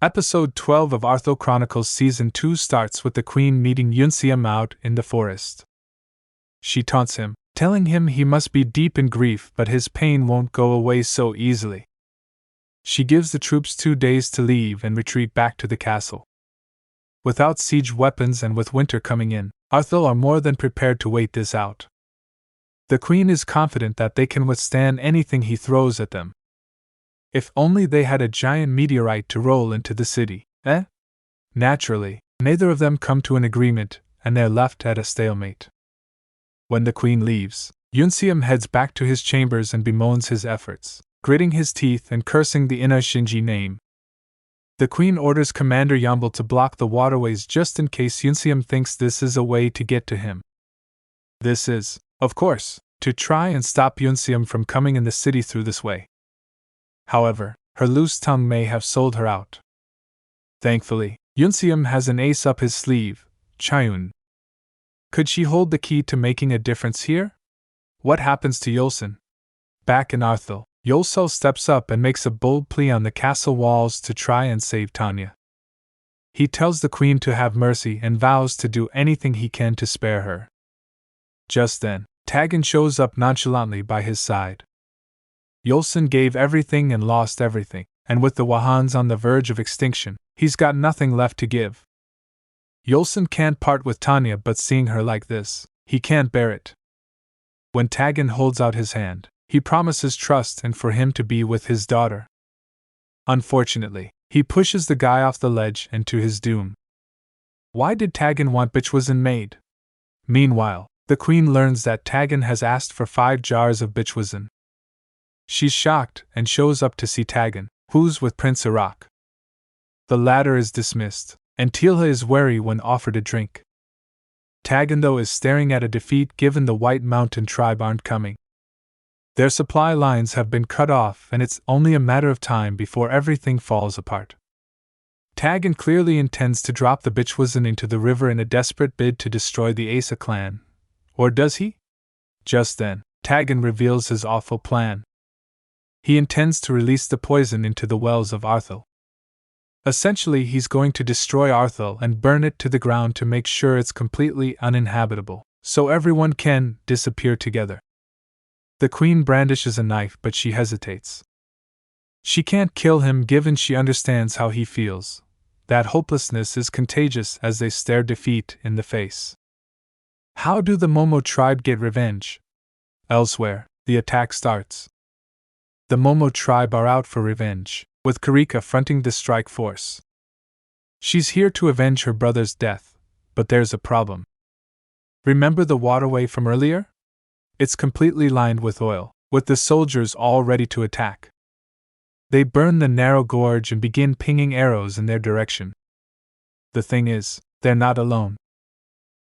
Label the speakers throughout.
Speaker 1: Episode 12 of Arthdal Chronicles Season 2 starts with the Queen meeting Yunseom out in the forest. She taunts him, telling him he must be deep in grief but his pain won't go away so easily. She gives the troops 2 days to leave and retreat back to the castle. Without siege weapons and with winter coming in, Arthdal are more than prepared to wait this out. The Queen is confident that they can withstand anything he throws at them. If only they had a giant meteorite to roll into the city, eh? Naturally, neither of them come to an agreement, and they're left at a stalemate. When the Queen leaves, Yunseom heads back to his chambers and bemoans his efforts, gritting his teeth and cursing the Ina Shinji name. The Queen orders Commander Yambal to block the waterways just in case Yunseom thinks this is a way to get to him. This is, of course, to try and stop Yunseom from coming in the city through this way. However, her loose tongue may have sold her out. Thankfully, Yunseom has an ace up his sleeve, Chayun. Could she hold the key to making a difference here? What happens to Yolsun? Back in Arthdal, Yolsul steps up and makes a bold plea on the castle walls to try and save Tanya. He tells the Queen to have mercy and vows to do anything he can to spare her. Just then, Tagan shows up nonchalantly by his side. Yolsun gave everything and lost everything, and with the Wahans on the verge of extinction, he's got nothing left to give. Yolsun can't part with Tanya, but seeing her like this, he can't bear it. When Tagan holds out his hand, he promises trust and for him to be with his daughter. Unfortunately, he pushes the guy off the ledge and to his doom. Why did Tagan want Bichwazen made? Meanwhile, the Queen learns that Tagan has asked for 5 jars of Bichwazen. She's shocked and shows up to see Tagan, who's with Prince Iraq. The latter is dismissed, and Tilha is wary when offered a drink. Tagan, though, is staring at a defeat given the White Mountain tribe aren't coming. Their supply lines have been cut off and it's only a matter of time before everything falls apart. Tagan clearly intends to drop the Bichwazen into the river in a desperate bid to destroy the Asa clan. Or does he? Just then, Tagan reveals his awful plan. He intends to release the poison into the wells of Arthdal. Essentially, he's going to destroy Arthdal and burn it to the ground to make sure it's completely uninhabitable, so everyone can disappear together. The Queen brandishes a knife, but she hesitates. She can't kill him given she understands how he feels. That hopelessness is contagious as they stare defeat in the face. How do the Momo tribe get revenge? Elsewhere, the attack starts. The Momo tribe are out for revenge, with Karika fronting the strike force. She's here to avenge her brother's death, but there's a problem. Remember the waterway from earlier? It's completely lined with oil, with the soldiers all ready to attack. They burn the narrow gorge and begin pinging arrows in their direction. The thing is, they're not alone.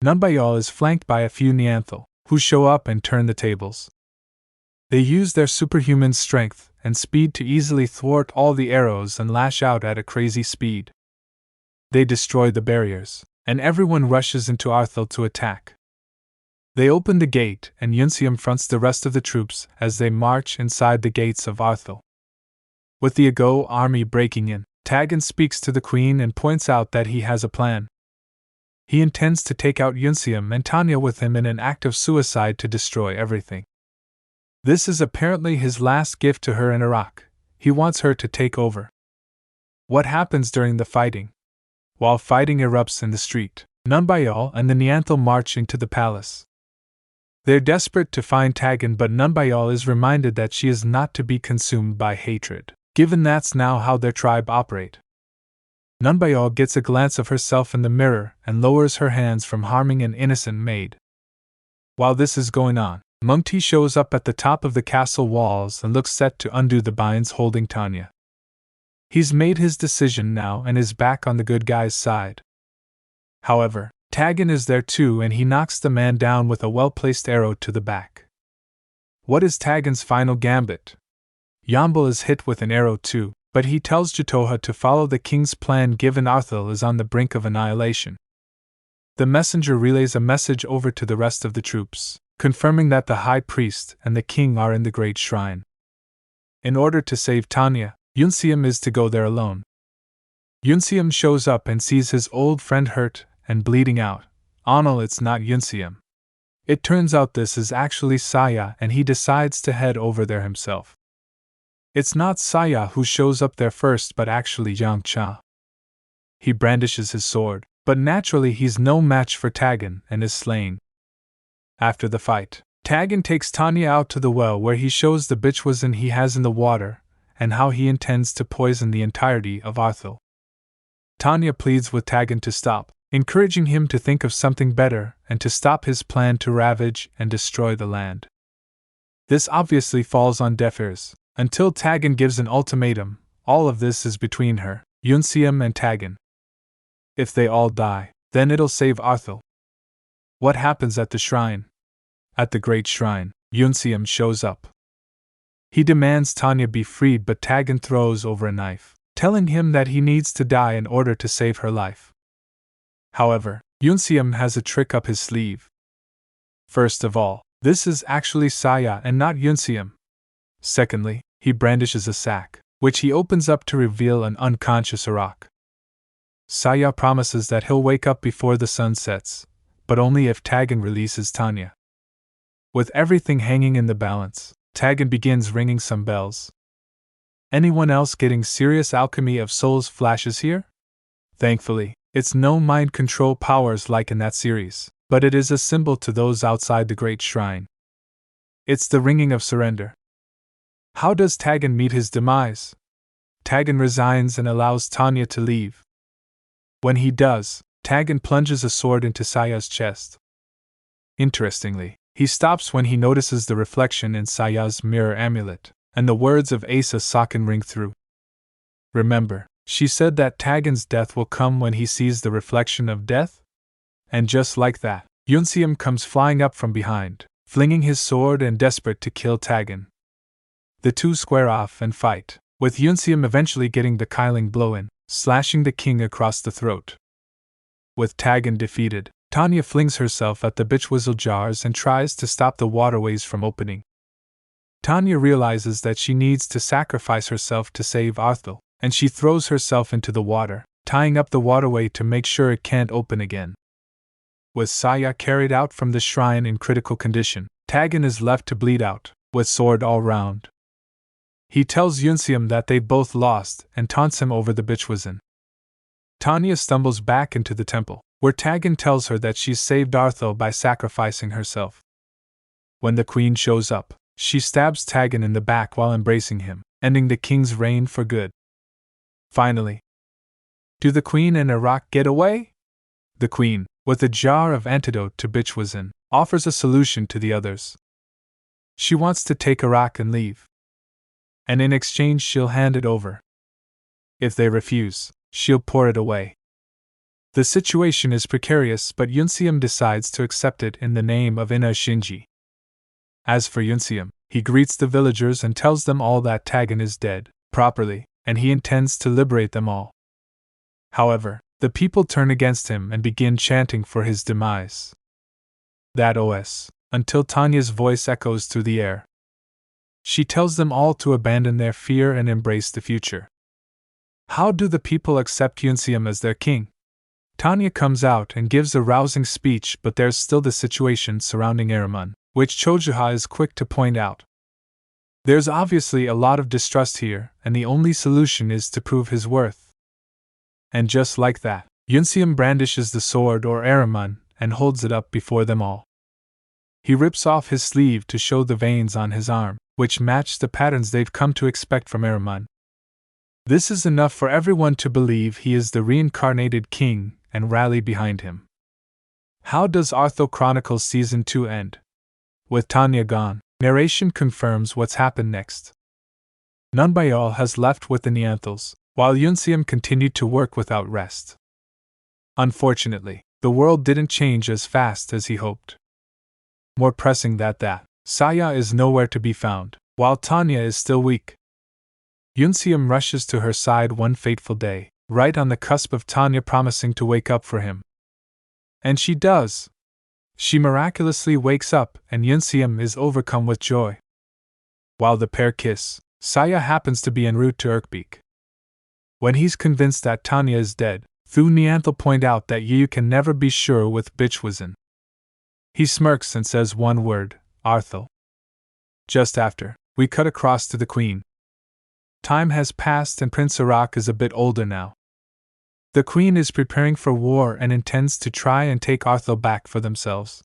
Speaker 1: Numbayal is flanked by a few Neanthal, who show up and turn the tables. They use their superhuman strength and speed to easily thwart all the arrows and lash out at a crazy speed. They destroy the barriers, and everyone rushes into Arthdal to attack. They open the gate, and Yunseom fronts the rest of the troops as they march inside the gates of Arthdal. With the Ago army breaking in, Tagan speaks to the Queen and points out that he has a plan. He intends to take out Yunseom and Tanya with him in an act of suicide to destroy everything. This is apparently his last gift to her in Iraq. He wants her to take over. What happens during the fighting? While fighting erupts in the street, Numbayal and the Neanthal march into the palace. They're desperate to find Tagan, but Numbayal is reminded that she is not to be consumed by hatred, given that's now how their tribe operate. Numbayal gets a glance of herself in the mirror and lowers her hands from harming an innocent maid. While this is going on, Mumti shows up at the top of the castle walls and looks set to undo the binds holding Tanya. He's made his decision now and is back on the good guy's side. However, Tagan is there too, and he knocks the man down with a well-placed arrow to the back. What is Tagan's final gambit? Yambal is hit with an arrow too, but he tells Jatoha to follow the king's plan given Arthdal is on the brink of annihilation. The messenger relays a message over to the rest of the troops, confirming that the high priest and the king are in the great shrine. In order to save Tanya, Yunseom is to go there alone. Yunseum shows up and sees his old friend hurt and bleeding out. Arthdal, it's not Yunseum. It turns out this is actually Saya, and he decides to head over there himself. It's not Saya who shows up there first, but actually Yang Cha. He brandishes his sword, but naturally he's no match for Tagan and is slain. After the fight, Tagan takes Tanya out to the well where he shows the bitchwazin he has in the water and how he intends to poison the entirety of Arthdal. Tanya pleads with Tagan to stop, encouraging him to think of something better and to stop his plan to ravage and destroy the land. This obviously falls on deaf ears, until Tagan gives an ultimatum. All of this is between her, Yunseum, and Tagan. If they all die, then it'll save Arthdal. What happens at the shrine? At the Great Shrine, Yunseum shows up. He demands Tanya be freed, but Tagan throws over a knife, telling him that he needs to die in order to save her life. However, Yunseum has a trick up his sleeve. First of all, this is actually Saya and not Yunseum. Secondly, he brandishes a sack, which he opens up to reveal an unconscious Arak. Saya promises that he'll wake up before the sun sets, but only if Tagan releases Tanya. With everything hanging in the balance, Tagan begins ringing some bells. Anyone else getting serious alchemy of souls flashes here? Thankfully, it's no mind control powers like in that series, but it is a symbol to those outside the Great Shrine. It's the ringing of surrender. How does Tagan meet his demise? Tagan resigns and allows Tanya to leave. When he does, Tagan plunges a sword into Saya's chest. Interestingly, he stops when he notices the reflection in Saya's mirror amulet, and the words of Asa Sakin ring through. Remember, she said that Tagan's death will come when he sees the reflection of death? And just like that, Yunseum comes flying up from behind, flinging his sword and desperate to kill Tagan. The two square off and fight, with Yunseum eventually getting the killing blow in, slashing the king across the throat. With Tagan defeated, Tanya flings herself at the bitchwhistle jars and tries to stop the waterways from opening. Tanya realizes that she needs to sacrifice herself to save Arthdal, and she throws herself into the water, tying up the waterway to make sure it can't open again. With Saya carried out from the shrine in critical condition, Tagan is left to bleed out, with sword all round. He tells Yunseum that they both lost and taunts him over the bitchwazin. Tanya stumbles back into the temple, where Tagan tells her that she's saved Arthdal by sacrificing herself. When the queen shows up, she stabs Tagan in the back while embracing him, ending the king's reign for good. Finally, do the queen and Arak get away? The queen, with a jar of antidote to bitchwazin, offers a solution to the others. She wants to take Arak and leave, and in exchange she'll hand it over. If they refuse, she'll pour it away. The situation is precarious, but Yunseum decides to accept it in the name of Ina Shinji. As for Yunseum, he greets the villagers and tells them all that Tagan is dead, properly, and he intends to liberate them all. However, the people turn against him and begin chanting for his demise. That OS, until Tanya's voice echoes through the air. She tells them all to abandon their fear and embrace the future. How do the people accept Yunseum as their king? Tanya comes out and gives a rousing speech, but there's still the situation surrounding Araman, which Chojuha is quick to point out. There's obviously a lot of distrust here, and the only solution is to prove his worth. And just like that, Yunseum brandishes the sword or Araman and holds it up before them all. He rips off his sleeve to show the veins on his arm, which match the patterns they've come to expect from Araman. This is enough for everyone to believe he is the reincarnated king and rally behind him. How does Arthdal Chronicles Season 2 end? With Tanya gone, narration confirms what's happened next. Nunbayal has left with the Neanthals, while Yunseum continued to work without rest. Unfortunately, the world didn't change as fast as he hoped. More pressing that Saya is nowhere to be found, while Tanya is still weak. Yunseum rushes to her side one fateful day, right on the cusp of Tanya promising to wake up for him. And she does. She miraculously wakes up, and Yunseum is overcome with joy. While the pair kiss, Saya happens to be en route to Urkbeak. When he's convinced that Tanya is dead, Thu Nianthal point out that you can never be sure with Bichwazin. He smirks and says one word, Arthdal. Just after, we cut across to the Queen. Time has passed and Prince Arak is a bit older now. The Queen is preparing for war and intends to try and take Arthdal back for themselves.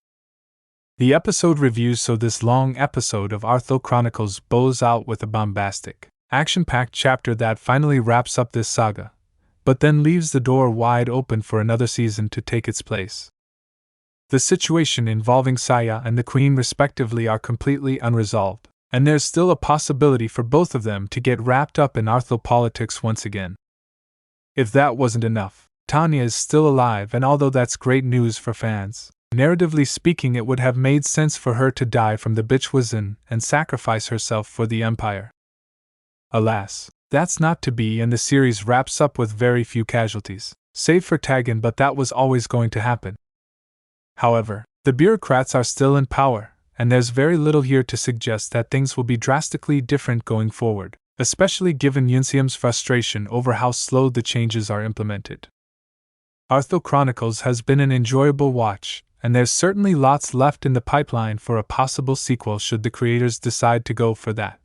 Speaker 1: The episode reviews. So this long episode of Arthdal Chronicles bows out with a bombastic, action-packed chapter that finally wraps up this saga, but then leaves the door wide open for another season to take its place. The situation involving Saya and the Queen respectively are completely unresolved, and there's still a possibility for both of them to get wrapped up in Arthdal politics once again. If that wasn't enough, Tanya is still alive, and although that's great news for fans, narratively speaking it would have made sense for her to die from the Bichwazin and sacrifice herself for the Empire. Alas, that's not to be, and the series wraps up with very few casualties, save for Tagan, but that was always going to happen. However, the bureaucrats are still in power, and there's very little here to suggest that things will be drastically different going forward, especially given Yunsiam's frustration over how slow the changes are implemented. Arthdal Chronicles has been an enjoyable watch, and there's certainly lots left in the pipeline for a possible sequel should the creators decide to go for that.